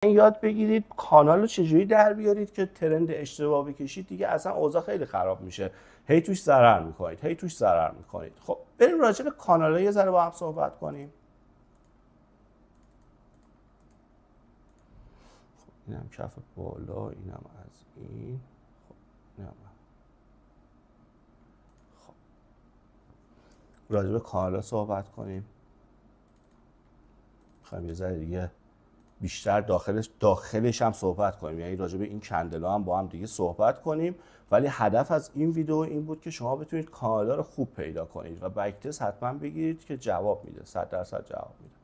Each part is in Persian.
یاد بگیرید کانال رو چجوری در بیارید که ترند اشتباه بکشید دیگه اصلا اوضاع خیلی خراب میشه، هی توش ضرر میکنید. خب بریم راجع به کانال‌ها یه ذره با هم صحبت کنیم. خب اینم کف بالا، اینم از این. خب اینم. خب راجع به کانال‌ها صحبت کنیم. می‌خوایم یه ذره دیگه بیشتر داخلش هم صحبت کنیم، یعنی راجع به این کندلا هم با هم دیگه صحبت کنیم. ولی هدف از این ویدیو این بود که شما بتونید کانالا رو خوب پیدا کنید و بک تست حتما بگیرید که جواب میده، 100% جواب میده.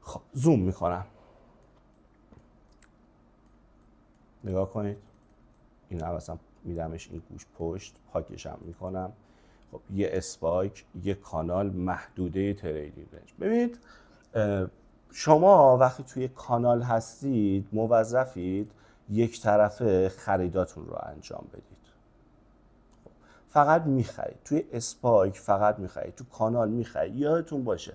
خب زوم میکنم، نگاه کنید. این هم مثلا میدمش این گوش پشت، پاکش هم میکنم. خب یه اسپایک، یه کانال، محدوده تریدینگ رنج. ببینید شما وقتی توی کانال هستید موظفید یک طرفه خریداتون رو انجام بدید. فقط میخرید توی اسپایک، فقط میخرید تو کانال میخرید. یادتون باشه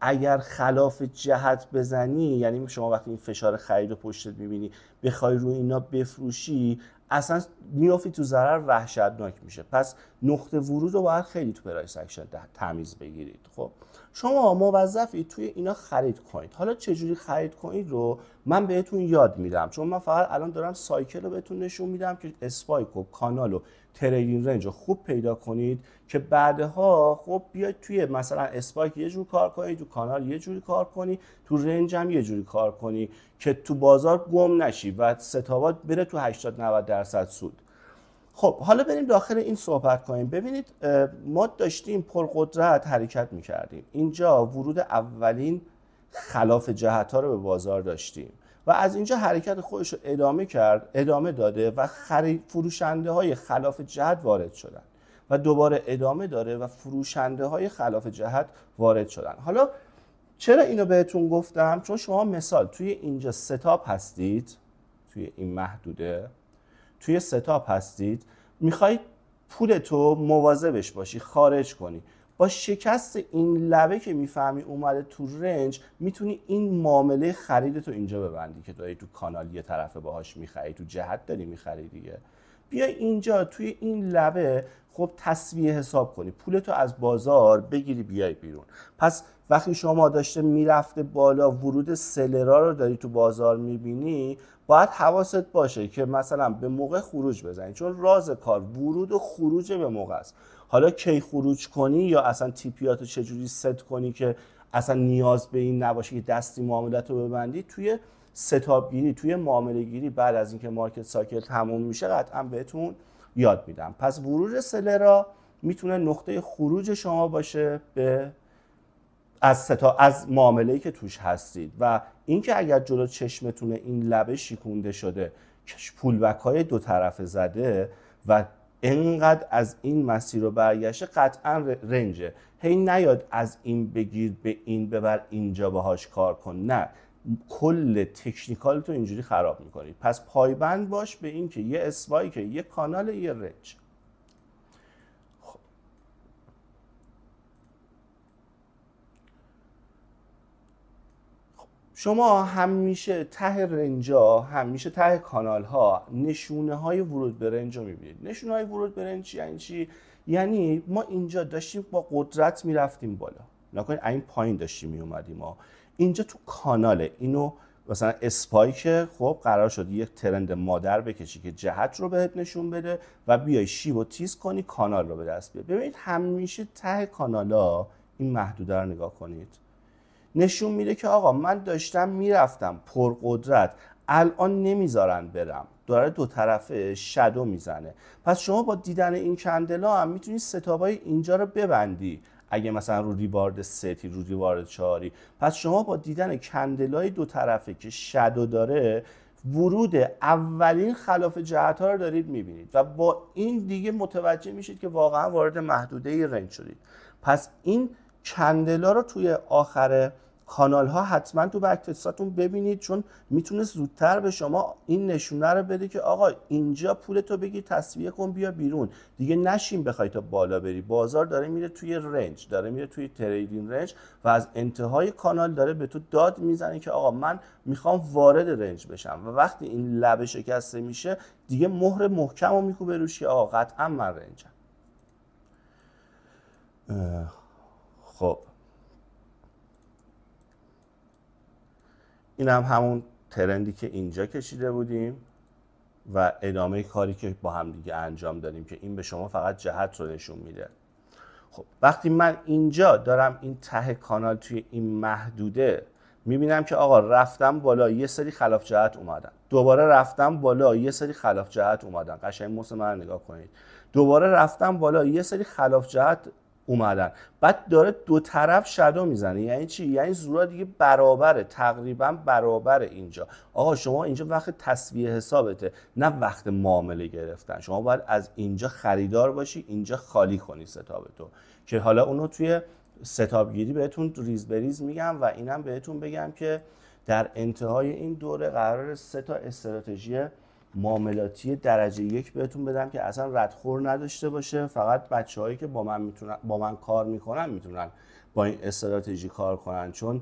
اگر خلاف جهت بزنی، یعنی شما وقتی این فشار خرید و پشتت میبینی بخوای روی اینا بفروشی، اصلا میافتی تو ضرر وحشتناک میشه. پس نقطه ورود رو باید خیلی تو پرایس اکشن تمیز بگیرید. خب شما موظفی توی اینا خرید کنید. حالا چجوری خرید کنید رو من بهتون یاد میدم، چون من فقط الان دارم سایکل رو بهتون نشون میدم که اسپایک و کانال و تریدینگ رنج رو خوب پیدا کنید که بعدها خب بیاید توی مثلا اسپایک یه جور کار کنی، تو کانال یه جوری کار کنی، تو رنج هم یه جوری کار کنی که تو بازار گم نشی و ستاوات بره تو 80-90% سود. خب حالا بریم داخل این صحبت کنیم. ببینید ما داشتیم پرقدرت حرکت میکردیم. اینجا ورود اولین خلاف جهت ها رو به بازار داشتیم و از اینجا حرکت خودش رو ادامه داده و فروشنده های خلاف جهت وارد شدن و دوباره ادامه داره و فروشنده های خلاف جهت وارد شدن. حالا چرا اینو بهتون گفتم؟ چون شما مثال توی اینجا ستاپ هستید، توی این محدوده توی ستاپ هستید، میخواید پولتو مواظبش باشی خارج کنی. با شکست این لبه که میفهمی اومده تو رنج، میتونی این معامله خریدتو اینجا ببندی که داری تو کانال یه طرفه باهاش میخری، تو جهت داری میخری دیگه. بیای اینجا توی این لبه خب تسویه حساب کنی، پولتو از بازار بگیری بیای بیرون. پس وقتی شما داشته میرفته بالا، ورود سلرها رو داری تو بازار میبینی، باید حواست باشه که مثلا به موقع خروج بزنی، چون راز کار ورود و خروج به موقع است. حالا کی خروج کنی یا اصلا تیپیاتو چجوری ست کنی که اصلا نیاز به این نباشه که دستی معاملت رو ببندی، توی ستاپ گیری، توی معامله گیری بعد از اینکه مارکت سایکل تموم میشه قطعا بهتون یاد میدم. پس ورود سلرها میتونه نقطه خروج شما باشه به از معامله‌ای که توش هستید و اینکه اگر جلو چشمتونه این لبه شیکونده شده، پولبک های دو طرفه زده و انقدر از این مسیر رو برگشته، قطعا رنجه. هی نیاد از این بگیر به این ببر اینجا باهاش کار کن، نه، کل تکنیکال تو اینجوری خراب میکنید. پس پایبند باش به این که یه اسپایک، یه کانال، یه رنج. شما همیشه ته رنجا، همیشه ته کانال ها نشونه های ورود به رنج رو میبینید. نشونه های ورود به رنج یعنی چی؟ یعنی ما اینجا داشتیم با قدرت میرفتیم بالا، نکنید این پایین داشتیم میومدیم. ما اینجا تو کاناله، اینو مثلا اسپایک، خب قرار شد یک ترند مادر بکشی که جهت رو بهت نشون بده و بیای شیب و تیز کنی کانال رو به دست بیاری. ببینید همیشه ته کانالا این محدوده رو نگاه کنید، نشون میده که آقا من داشتم میرفتم پرقدرت، الان نمیذارن برم، داره دو طرفه شادو میزنه. پس شما با دیدن این کندلا هم میتونی ستاپای اینجا رو ببندی. اگه مثلا رو ریوارد 3 رو ریوارد 4، پس شما با دیدن کندلای دو طرفه که شادو داره، ورود اولین خلاف جهت ها رو دارید میبینید و با این دیگه متوجه میشید که واقعا وارد محدوده رنج شدید. پس این کندلا رو توی آخر کانال ها حتما تو بک تستاتون ببینید، چون میتونه زودتر به شما این نشونه رو بده که آقا اینجا پولتو بگیر تصفیه کن بیا بیرون، دیگه نشین بخوای تا بالا بری. بازار داره میره توی رنج، داره میره توی تریدینگ رنج و از انتهای کانال داره به تو داد میزنه که آقا من میخوام وارد رنج بشم و وقتی این لبه شکسته میشه دیگه مهر محکم رو میکوبه روش که آقا قطعا من رنجم. خب این هم همون ترندی که اینجا کشیده بودیم و ادامه کاری که با هم دیگه انجام دادیم که این به شما فقط جهت رو نشون میده. خب وقتی من اینجا دارم این ته کانال توی این محدوده میبینم که آقا رفتم بالا یه سری خلاف جهت اومدن، دوباره رفتم بالا یه سری خلاف جهت اومدن، قشنگ مثل من نگاه کنید، دوباره رفتم بالا یه سری خلاف جهت اومدن، بعد داره دو طرف شادو میزنه. یعنی چی؟ یعنی زورا دیگه برابره، تقریبا برابره. اینجا آقا شما اینجا وقت تسویه حسابته، نه وقت معامله گرفتن. شما باید از اینجا خریدار باشی، اینجا خالی کنی ستابتو، که حالا اونو توی ستاب گیری بهتون ریز بریز میگم و اینم بهتون بگم که در انتهای این دوره قرار 3 تا استراتژی معاملاتی درجه 1 بهتون بدم که اصلا ردخور نداشته باشه. فقط بچه‌هایی که با من کار میکنن میتونن با این استراتژی کار کنن، چون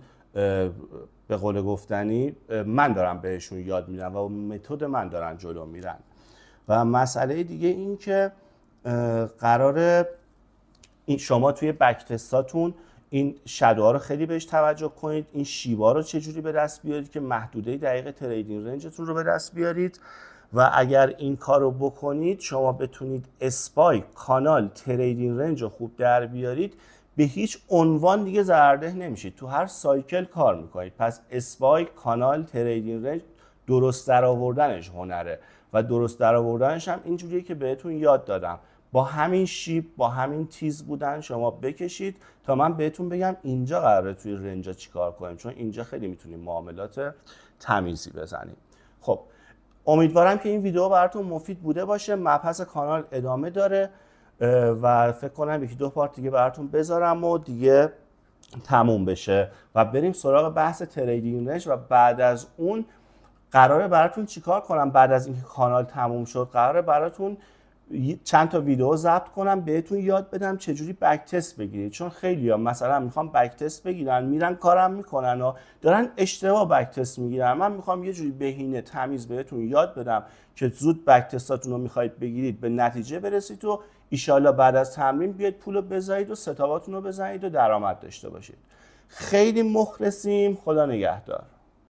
به قول گفتنی من دارم بهشون یاد میدم و متد من دارن جلو میرن. و مسئله دیگه این که قراره این شما توی بک تستاتون این شادوها رو خیلی بهش توجه کنید، این شیبا رو چجوری به دست بیارید که محدوده دقیق تریدینگ رنجتون رو به دست بیارید. و اگر این کار رو بکنید شما بتونید اسپای، کانال، تریدینگ رنج رو خوب در بیارید، به هیچ عنوان دیگه ضررده نمیشید، تو هر سایکل کار میکنید. پس اسپای، کانال، تریدینگ رنج درست در آوردنش هنره و درست در آوردنش هم اینجوریه که بهتون یاد دادم. با همین شیب، با همین تیز بودن شما بکشید تا من بهتون بگم اینجا قراره توی رنجا چیکار کنیم، چون اینجا خیلی میتونیم معاملات تمیزی بزنیم. خب امیدوارم که این ویدیو براتون مفید بوده باشه. مبحث کانال ادامه داره و فکر کنم 1-2 پارت دیگه براتون بذارم و دیگه تموم بشه و بریم سراغ بحث تریدینگ رنج. و بعد از اون قراره براتون چیکار کنم؟ بعد از اینکه کانال تموم شد قراره براتون چند تا ویدیو ضبط کنم بهتون یاد بدم چجوری بک تست بگیرید، چون خیلی‌ها مثلا میخوام بک تست بگیرن میرن کارم میکنن و دارن اشتباه بک تست میگیرن. من میخوام یه جوری بهینه تمیز بهتون یاد بدم که زود بک تستاتون رو میخواید بگیرید به نتیجه برسید و ایشالله بعد از تمرین بیاید پولو بذارید و ستاباتون رو بزنید و درآمد داشته باشید. خیلی مخلصیم، خدا نگهدار.